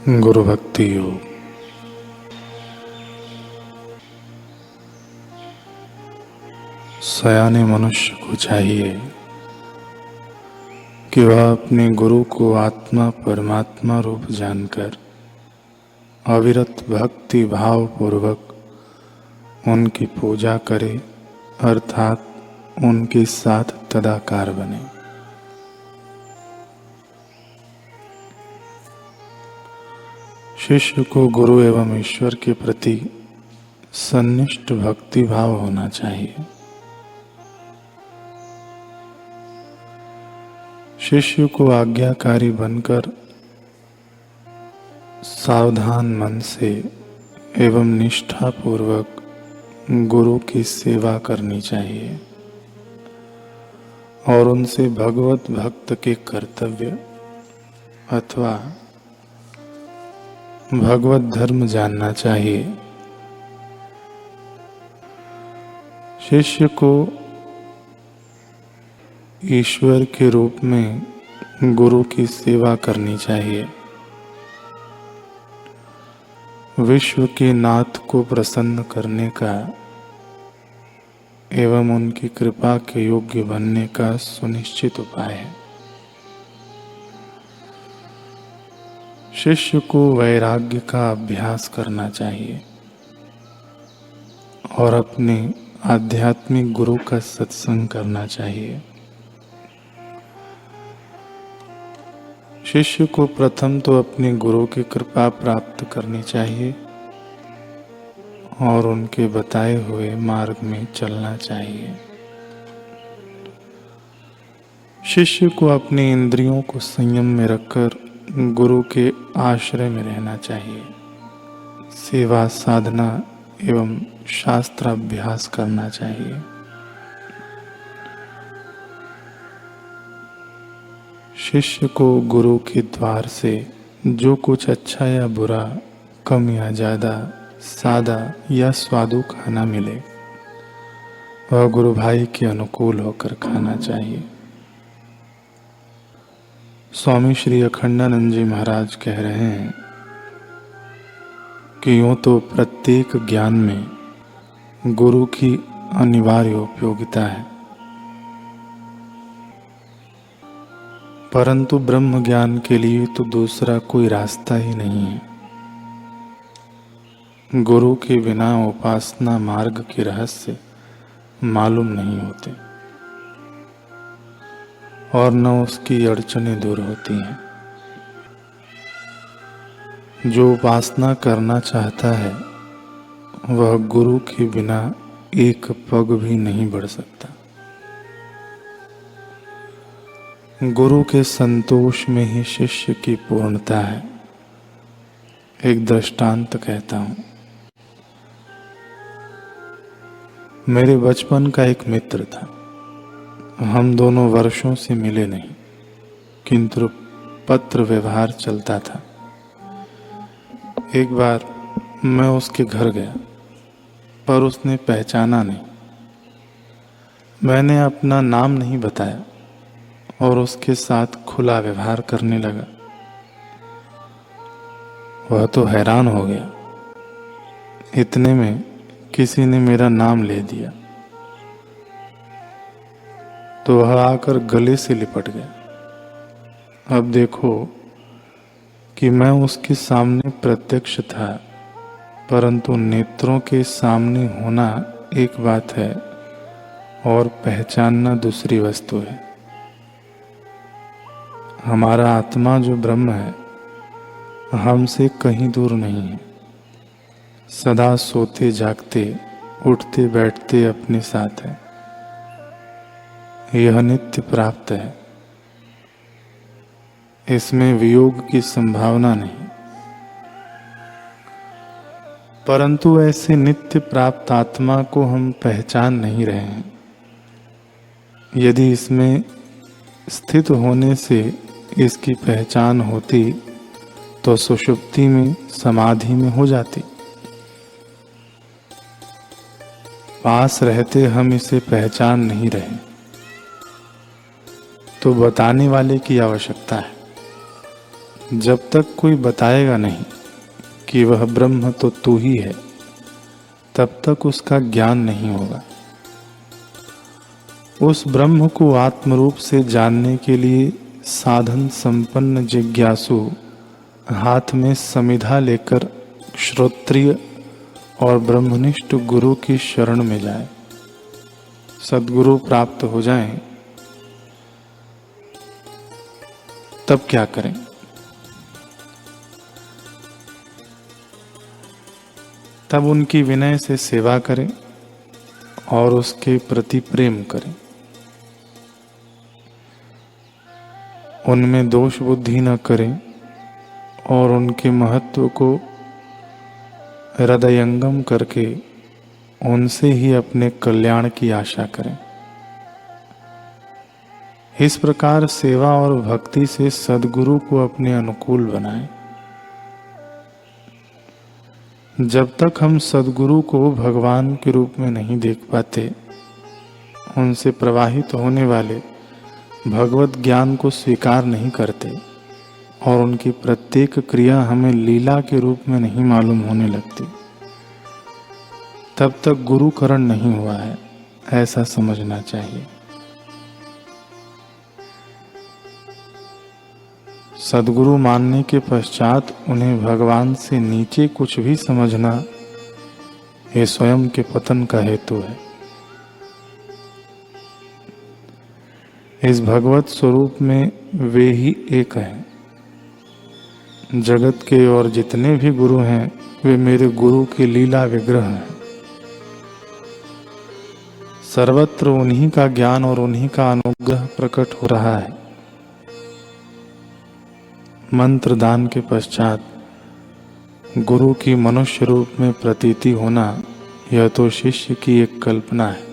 गुरु भक्ति योग। सयाने मनुष्य को चाहिए कि वह अपने गुरु को आत्मा परमात्मा रूप जानकर अविरत भक्ति भाव पूर्वक उनकी पूजा करे, अर्थात उनके साथ तदाकार बने। शिष्य को गुरु एवं ईश्वर के प्रति सन्निष्ठ भक्ति भाव होना चाहिए। शिष्य को आज्ञाकारी बनकर सावधान मन से एवं निष्ठा पूर्वक गुरु की सेवा करनी चाहिए और उनसे भगवत भक्त के कर्तव्य अथवा भगवत धर्म जानना चाहिए। शिष्य को ईश्वर के रूप में गुरु की सेवा करनी चाहिए। विश्व के नाथ को प्रसन्न करने का एवं उनकी कृपा के योग्य बनने का सुनिश्चित उपाय है। शिष्य को वैराग्य का अभ्यास करना चाहिए और अपने आध्यात्मिक गुरु का सत्संग करना चाहिए। शिष्य को प्रथम तो अपने गुरु की कृपा प्राप्त करनी चाहिए और उनके बताए हुए मार्ग में चलना चाहिए। शिष्य को अपने इंद्रियों को संयम में रखकर गुरु के आश्रय में रहना चाहिए। सेवा साधना एवं शास्त्राभ्यास करना चाहिए। शिष्य को गुरु के द्वार से जो कुछ अच्छा या बुरा, कम या ज्यादा, सादा या स्वादु खाना मिले वह गुरु भाई के अनुकूल होकर खाना चाहिए। स्वामी श्री अखंडानंद जी महाराज कह रहे हैं कि यूं तो प्रत्येक ज्ञान में गुरु की अनिवार्य उपयोगिता है, परंतु ब्रह्म ज्ञान के लिए तो दूसरा कोई रास्ता ही नहीं है। गुरु के बिना उपासना मार्ग के रहस्य मालूम नहीं होते और न उसकी अड़चनें दूर होती हैं। जो उपासना करना चाहता है वह गुरु के बिना एक पग भी नहीं बढ़ सकता। गुरु के संतोष में ही शिष्य की पूर्णता है। एक दृष्टांत कहता हूं। मेरे बचपन का एक मित्र था। हम दोनों वर्षों से मिले नहीं, किंतु पत्र व्यवहार चलता था। एक बार मैं उसके घर गया पर उसने पहचाना नहीं। मैंने अपना नाम नहीं बताया और उसके साथ खुला व्यवहार करने लगा। वह तो हैरान हो गया। इतने में किसी ने मेरा नाम ले दिया तो वह आकर गले से लिपट गया। अब देखो कि मैं उसके सामने प्रत्यक्ष था, परंतु नेत्रों के सामने होना एक बात है और पहचानना दूसरी वस्तु है। हमारा आत्मा जो ब्रह्म है हमसे कहीं दूर नहीं है। सदा सोते जागते, उठते बैठते अपने साथ है। यह नित्य प्राप्त है। इसमें वियोग की संभावना नहीं, परंतु ऐसे नित्य प्राप्त आत्मा को हम पहचान नहीं रहे हैं। यदि इसमें स्थित होने से इसकी पहचान होती तो सुषुप्ति में, समाधि में हो जाती। पास रहते हम इसे पहचान नहीं रहे तो बताने वाले की आवश्यकता है। जब तक कोई बताएगा नहीं कि वह ब्रह्म तो तू ही है, तब तक उसका ज्ञान नहीं होगा। उस ब्रह्म को आत्मरूप से जानने के लिए साधन संपन्न जिज्ञासु हाथ में समिधा लेकर श्रोत्रिय और ब्रह्मनिष्ठ गुरु की शरण में जाए। सद्गुरु प्राप्त हो जाएं, तब क्या करें? तब उनकी विनय से सेवा करें और उसके प्रति प्रेम करें। उनमें दोष बुद्धि न करें और उनके महत्व को हृदयंगम करके उनसे ही अपने कल्याण की आशा करें। इस प्रकार सेवा और भक्ति से सद्गुरु को अपने अनुकूल बनाएं। जब तक हम सद्गुरु को भगवान के रूप में नहीं देख पाते, उनसे प्रवाहित होने वाले भगवत ज्ञान को स्वीकार नहीं करते और उनकी प्रत्येक क्रिया हमें लीला के रूप में नहीं मालूम होने लगती, तब तक गुरुकरण नहीं हुआ है, ऐसा समझना चाहिए। सद्गुरु मानने के पश्चात उन्हें भगवान से नीचे कुछ भी समझना ये स्वयं के पतन का हेतु है। इस भगवत स्वरूप में वे ही एक हैं। जगत के और जितने भी गुरु हैं वे मेरे गुरु के लीला विग्रह हैं। सर्वत्र उन्हीं का ज्ञान और उन्हीं का अनुग्रह प्रकट हो रहा है। मंत्र दान के पश्चात गुरु की मनुष्य रूप में प्रतीति होना, यह तो शिष्य की एक कल्पना है।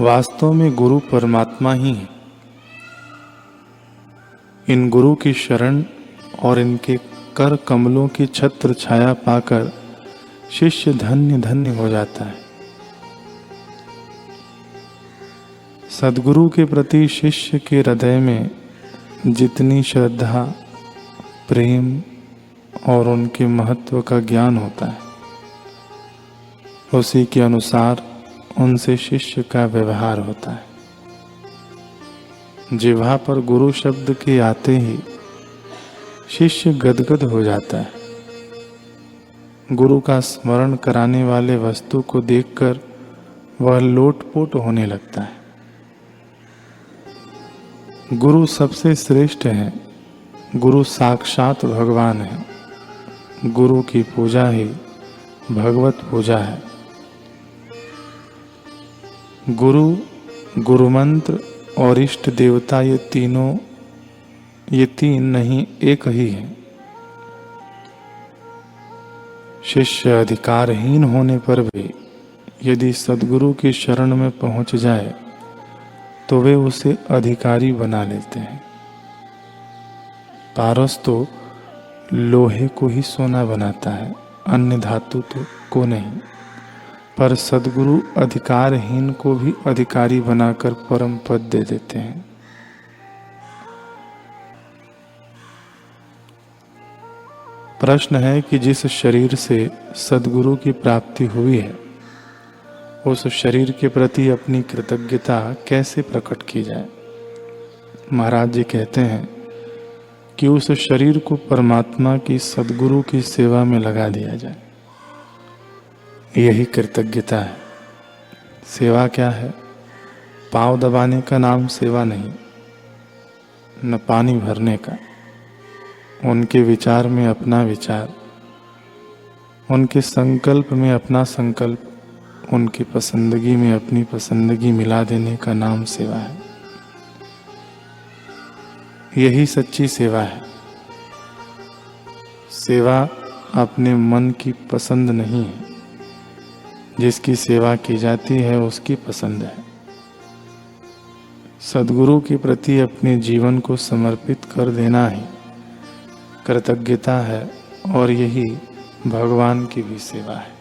वास्तव में गुरु परमात्मा ही है। इन गुरु की शरण और इनके कर कमलों की छत्र छाया पाकर शिष्य धन्य धन्य हो जाता है। सद्गुरु के प्रति शिष्य के हृदय में जितनी श्रद्धा, प्रेम और उनके महत्व का ज्ञान होता है, उसी के अनुसार उनसे शिष्य का व्यवहार होता है। जिह्वा पर गुरु शब्द के आते ही शिष्य गदगद हो जाता है। गुरु का स्मरण कराने वाले वस्तु को देखकर वह लोटपोट होने लगता है। गुरु सबसे श्रेष्ठ है। गुरु साक्षात भगवान है। गुरु की पूजा ही भगवत पूजा है। गुरु, गुरुमंत्र और इष्ट देवता ये तीन नहीं एक ही है। शिष्य अधिकारहीन होने पर भी यदि सद्गुरु की शरण में पहुंच जाए तो वे उसे अधिकारी बना लेते हैं। पारस तो लोहे को ही सोना बनाता है, अन्य धातु को नहीं, पर सद्गुरु अधिकारहीन को भी अधिकारी बनाकर परम पद दे देते हैं। प्रश्न है कि जिस शरीर से सद्गुरु की प्राप्ति हुई है, उस शरीर के प्रति अपनी कृतज्ञता कैसे प्रकट की जाए? महाराज जी कहते हैं कि उस शरीर को परमात्मा की सद्गुरु की सेवा में लगा दिया जाए। यही कृतज्ञता है। सेवा क्या है? पाँव दबाने का नाम सेवा नहीं, न पानी भरने का। उनके विचार में अपना विचार, उनके संकल्प में अपना संकल्प, उनकी पसंदगी में अपनी पसंदगी मिला देने का नाम सेवा है। यही सच्ची सेवा है। सेवा अपने मन की पसंद नहीं है। जिसकी सेवा की जाती है उसकी पसंद है। सद्गुरु के प्रति अपने जीवन को समर्पित कर देना ही कृतज्ञता है और यही भगवान की भी सेवा है।